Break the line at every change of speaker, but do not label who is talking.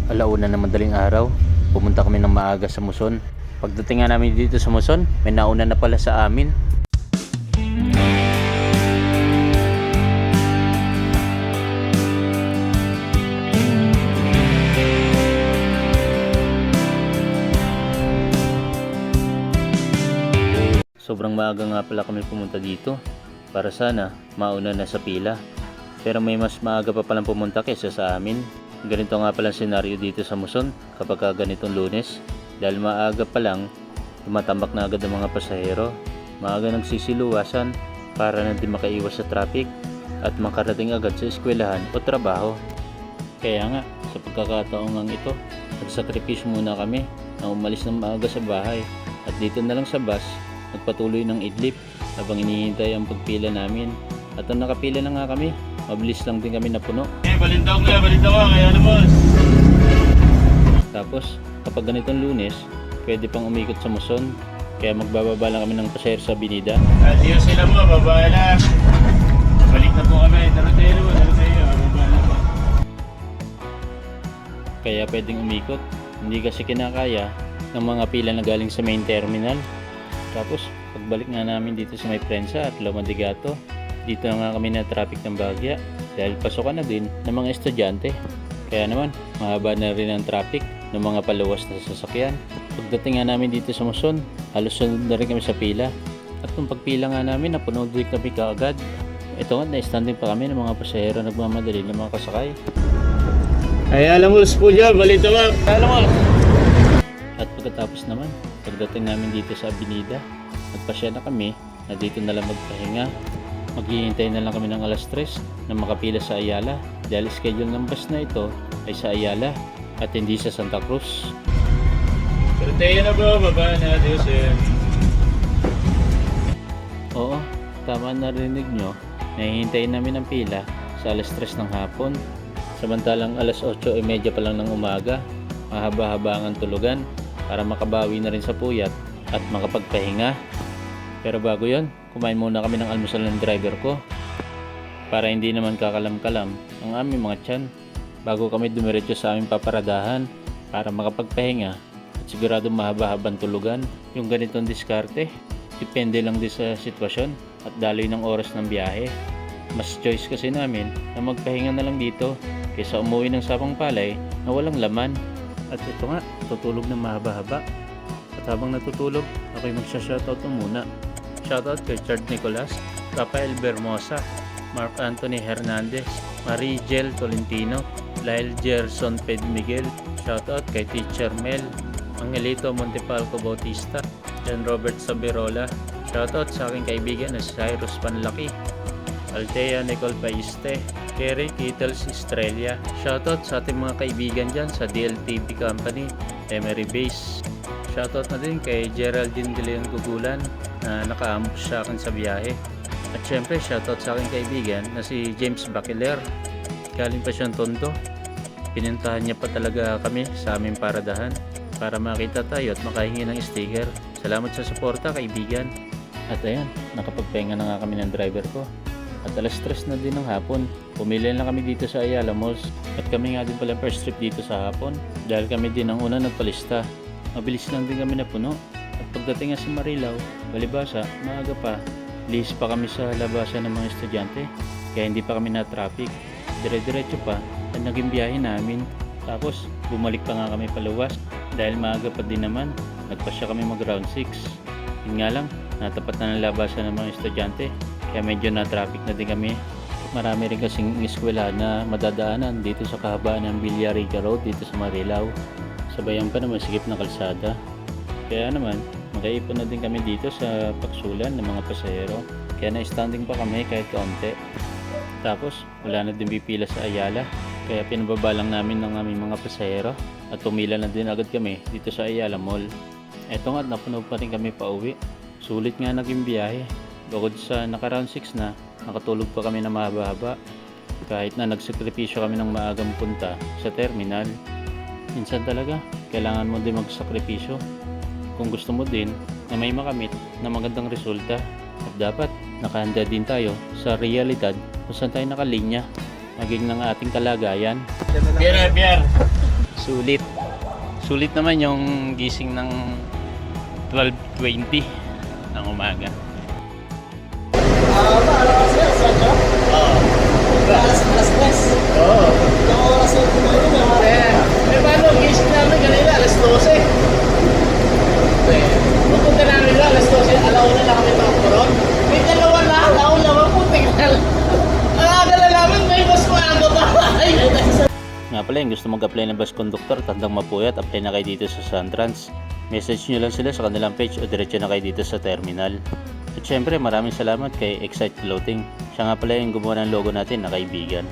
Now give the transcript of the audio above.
Alauna na madaling araw, pumunta kami ng maaga sa Muson. Pagdating nga namin dito sa Muson, may nauna na pala sa amin. Sobrang maaga nga pala kami pumunta dito para sana mauna na sa pila. Pero may mas maaga pa palang pumunta kaysa sa amin. Ganito nga pala ang senaryo dito sa Muson kapag ganitong Lunes. Dahil maaga pa lang, tumatambak na agad ang mga pasahero. Maaga nagsisiluwasan para na di makaiwas sa traffic at makarating agad sa eskwelahan o trabaho. Kaya nga, sa pagkakataong ito, nagsakripisyo muna kami na umalis ng maaga sa bahay. At dito na lang sa bus, nagpatuloy ng idlip habang hinihintay ang pagpila namin. At nung nakapila na nga kami, mabilis lang din kami napuno.
Balintawak kaya naman.
Tapos, kapag ganitong Lunes, pwede pang umikot sa Muson. Kaya magbababa lang kami ng pasahero sa Binida.
Adios sila mo, baba na. Balik na po kami. Darutero, baba na po.
Kaya pwedeng umikot. Hindi kasi kinakaya ng mga pila na galing sa main terminal. Tapos, pagbalik nga namin dito sa may prensa at Lomandigato, dito na nga kami na traffic ng Bagya dahil pasokan na din ng mga estudyante. Kaya naman, mahaba na rin ang traffic ng mga paluwas na sasakyan. Pagdating nga namin dito sa Muson, halos sunod na rin kami sa pila. At nung pagpila nga namin, napuno din kami kaagad. Ito nga, na-standing pa kami ng mga pasahero nagmamadali ng mga kasakay.
Ay, alam mo, school yan, balintawak. Alam mo.
At pagkatapos naman, pagdating namin dito sa Avenida, nagpasya na kami na dito na lang magpahinga. Maghihintay na lang kami ng alas 3 na makapila sa Ayala dahil schedule ng bus na ito ay sa Ayala at hindi sa Santa Cruz.
Darutero na po, baba na. Adios yan.
Oo, tama narinig nyo, nahihintayin namin ang pila sa alas 3 ng hapon. Samantalang alas 8:30 pa lang ng umaga, mahaba-haba ang tulugan para makabawi na rin sa puyat at makapagpahinga. Pero bago yon, kumain muna kami ng almusal ng driver ko para hindi naman kakalam-kalam ang aming mga tiyan bago kami dumiretso sa aming paparadahan para makapagpahinga at sigurado mahaba-habang tulugan. Yung ganitong diskarte, depende lang din sa sitwasyon at daloy ng oras ng biyahe. Mas choice kasi namin na magpahinga na lang dito kaysa umuwi ng sapang palay na walang laman. At ito nga, tutulog ng mahaba-haba. At habang natutulog, ako'y magsha-shoutout muna. Shoutout kay Chard Nicolas, Rafael Bermosa, Mark Anthony Hernandez, Marigel Tolentino, Lyle Gerson Pedmiguel. Shoutout kay Teacher Mel, Angelito Montepalco Bautista, John Robert Sabirola. Shoutout sa aking kaibigan na Cyrus Panlaki, Althea Nicole Paiste, Kerry Kittles Estrella. Shoutout sa ating mga kaibigan dyan sa DLTV Company, Emery Base. Shoutout na din kay Geraldine De Leon Gugulan na naka-ambush sa akin sa biyahe. At syempre shoutout sa aking kaibigan na si James Bakeler. Galing pa siyang Tondo. Pinuntahan niya pa talaga kami sa aming paradahan para makita tayo at makahingi ng sticker. Salamat sa suporta, kaibigan. At ayan, nakapagpahinga na nga kami ng driver ko. At alas 3 na din ng hapon, pumili na kami dito sa Ayala Malls. At kami nga din pala first trip dito sa hapon dahil kami din ang una nagpalista. Mabilis lang din kami napuno. At pagdating nga sa Marilao, Balibasa, maaga pa. Lihis pa kami sa labasan ng mga estudyante kaya hindi pa kami na-traffic. Dire-diretso pa at naging biyahe namin. Tapos bumalik pa nga kami paluwas dahil maaga pa din naman. Nagpasya kami mag round 6. Yun nga lang, natapat na ng labasan ng mga estudyante kaya medyo na-traffic na din kami. Marami rin kasing eskwela na madadaanan dito sa kahabaan ng Villarica Road dito sa Marilao. Sabayan pa naman sigip na kalsada. Kaya naman, makaipon na din kami dito sa paksulan ng mga pasahero. Kaya na-standing pa kami kahit kaunti. Tapos, wala na din pipila sa Ayala. Kaya pinababa lang namin ng aming mga pasahero at pumila na din agad kami dito sa Ayala Mall. Eto nga, napuno pa rin kami pa uwi. Sulit nga naging biyahe. Bukod sa naka-round 6 na, nakatulog pa kami na mahaba-haba. Kahit na nagsakripisyo kami ng maagang punta sa terminal. Minsan talaga, kailangan mo din magsakripisyo kung gusto mo din na may makamit na magandang resulta. At dapat nakahanda din tayo sa realidad kung saan tayo nakalinya maging ng ating kalagayan.
Biar.
Sulit. Sulit naman yung gising ng 12:20 ng umaga. Oo. Eh, paano? Gising namin kanina, alas 12. Pupunta namin lang, alas 12. Alauna lang kami takuron. May dalawa na, alauna, putik na lang. Ang aga na namin, may mas maaga pa. Nga pala, yung gusto mag-apply ng bus conductor, tandang mapuyat, apply na kayo dito sa Suntrans. Message nyo lang sila sa kanilang page o diretso na kayo dito sa terminal. At syempre, maraming salamat kay Excite Clothing. Siya nga pala yung gumawa ng logo natin na kaibigan.